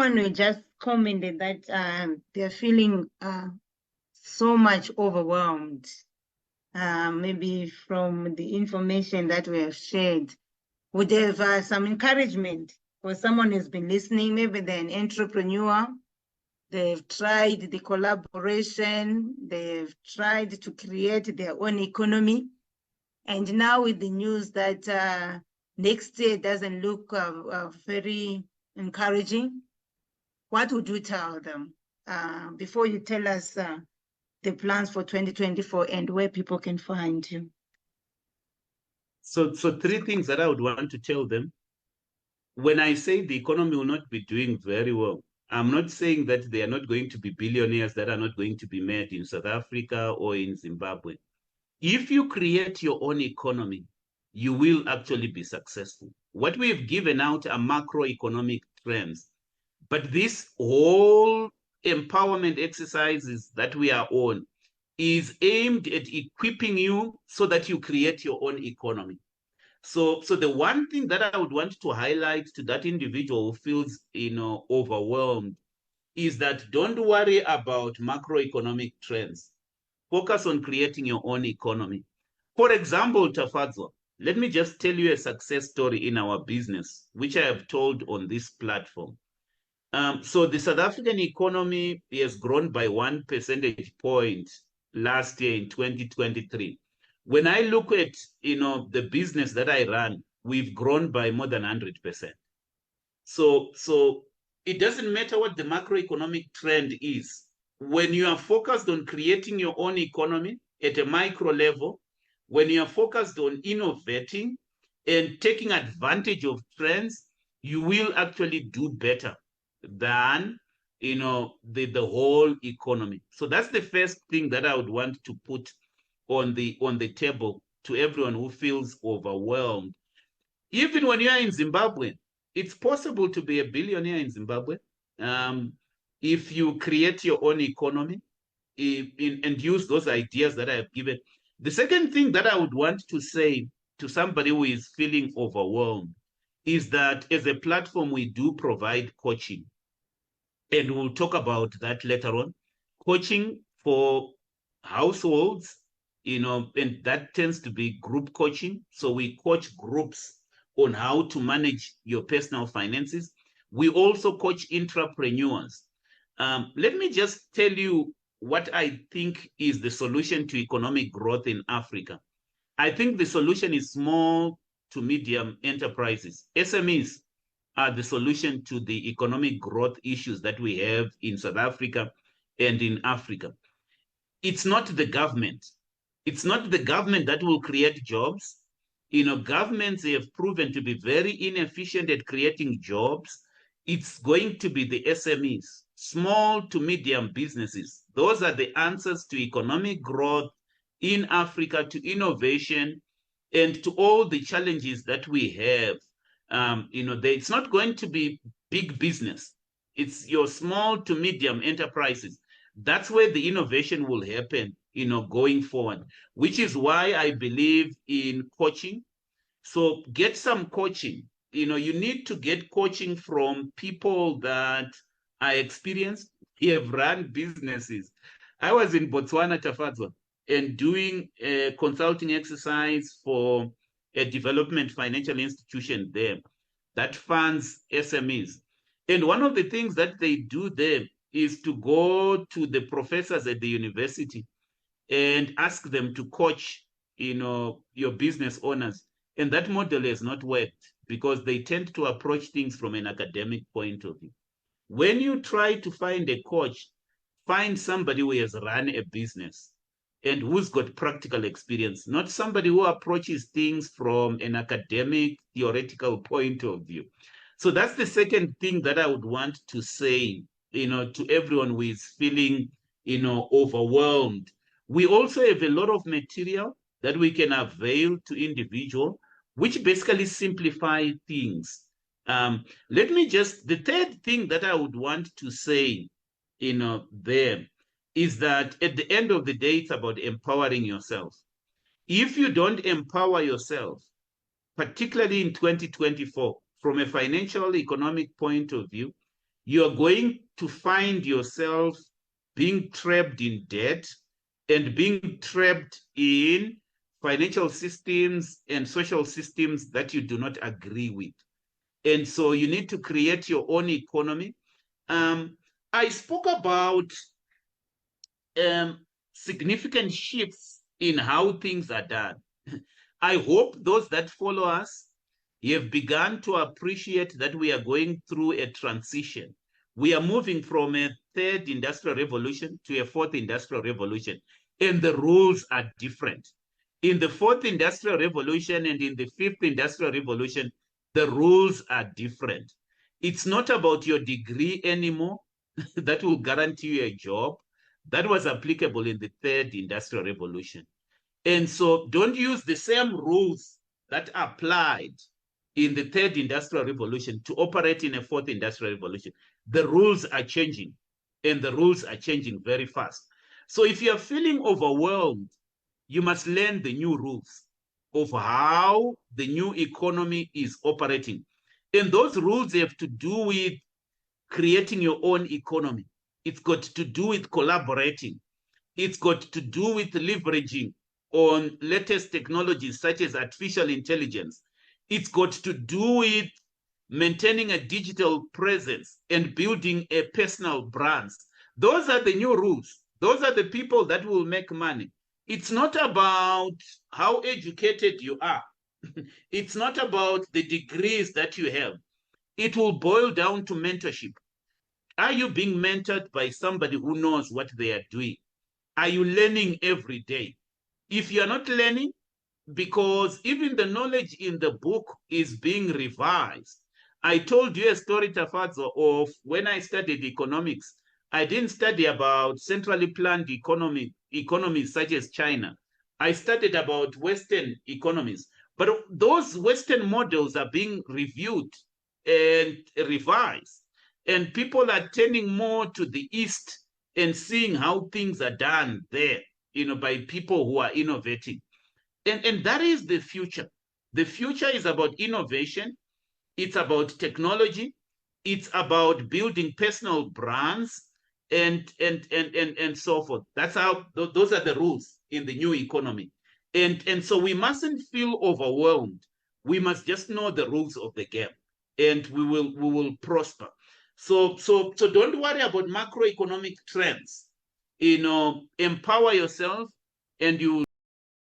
someone will just commented that they're feeling so much overwhelmed, maybe from the information that we have shared. Would have some encouragement for someone who's been listening? Maybe they're an entrepreneur, they've tried the collaboration, they've tried to create their own economy. And now with the news that next year doesn't look very encouraging, what would you tell them before you tell us the plans for 2024 and where people can find you? So three things that I would want to tell them. When I say the economy will not be doing very well, I'm not saying that they are not going to be billionaires that are not going to be made in South Africa or in Zimbabwe. If you create your own economy, you will actually be successful. What we've given out are macroeconomic trends, but this whole empowerment exercises that we are on is aimed at equipping you so that you create your own economy. So the one thing that I would want to highlight to that individual who feels, overwhelmed is that don't worry about macroeconomic trends. Focus on creating your own economy. For example, Tafadzwa, let me just tell you a success story in our business, which I have told on this platform. So the South African economy has grown by 1 percentage point last year in 2023. When I look at the business that I run, we've grown by more than 100%. So it doesn't matter what the macroeconomic trend is. When you are focused on creating your own economy at a micro level, when you are focused on innovating and taking advantage of trends, you will actually do better than the whole economy. So that's the first thing that I would want to put on the table to everyone who feels overwhelmed. Even when you are in Zimbabwe, it's possible to be a billionaire in Zimbabwe if you create your own economy and use those ideas that I have given. The second thing that I would want to say to somebody who is feeling overwhelmed is that as a platform, we do provide coaching. And we'll talk about that later on. Coaching for households, and that tends to be group coaching. So we coach groups on how to manage your personal finances. We also coach entrepreneurs. Let me just tell you what I think is the solution to economic growth in Africa. I think the solution is small to medium enterprises. SMEs are the solution to the economic growth issues that we have in South Africa and in Africa. It's not the government. It's not the government that will create jobs. Governments have proven to be very inefficient at creating jobs. It's going to be the SMEs, small to medium businesses. Those are the answers to economic growth in Africa, to innovation, and to all the challenges that we have. It's not going to be big business. It's your small to medium enterprises. That's where the innovation will happen, going forward, which is why I believe in coaching. So get some coaching. You need to get coaching from people that are experienced, have run businesses. I was in Botswana, Tafadzwa, and doing a consulting exercise for a development financial institution there that funds SMEs. And one of the things that they do there is to go to the professors at the university and ask them to coach, your business owners. And that model has not worked because they tend to approach things from an academic point of view. When you try to find a coach, find somebody who has run a business and who's got practical experience, not somebody who approaches things from an academic, theoretical point of view. So that's the second thing that I would want to say, to everyone who is feeling, overwhelmed. We also have a lot of material that we can avail to individuals, which basically simplify things. The third thing that I would want to say, there is that at the end of the day, it's about empowering yourself. If you don't empower yourself, particularly in 2024, from a financial economic point of view, you're going to find yourself being trapped in debt and being trapped in financial systems and social systems that you do not agree with. And so you need to create your own economy. I spoke about significant shifts in how things are done. I hope those that follow us have begun to appreciate that we are going through a transition. We are moving from a third industrial revolution to a fourth industrial revolution, and the rules are different. In the fourth industrial revolution and in the fifth industrial revolution, the rules are different. It's not about your degree anymore that will guarantee you a job. That was applicable in the third industrial revolution. And so don't use the same rules that applied in the third industrial revolution to operate in a fourth industrial revolution. The rules are changing, and the rules are changing very fast. So if you're feeling overwhelmed, you must learn the new rules of how the new economy is operating. And those rules have to do with creating your own economy. It's got to do with collaborating. It's got to do with leveraging on latest technologies such as artificial intelligence. It's got to do with maintaining a digital presence and building a personal brand. Those are the new rules. Those are the people that will make money. It's not about how educated you are. It's not about the degrees that you have. It will boil down to mentorship. Are you being mentored by somebody who knows what they are doing? Are you learning every day? If you're not learning, because even the knowledge in the book is being revised. I told you a story, Tafadzo, of when I studied economics. I didn't study about centrally planned economies such as China. I studied about Western economies. But those Western models are being reviewed and revised. And people are turning more to the East and seeing how things are done there, by people who are innovating. And that is the future. The future is about innovation. It's about technology. It's about building personal brands and so forth. That's how those are the rules in the new economy. And so we mustn't feel overwhelmed. We must just know the rules of the game, and we will prosper. So don't worry about macroeconomic trends. Empower yourself, and you will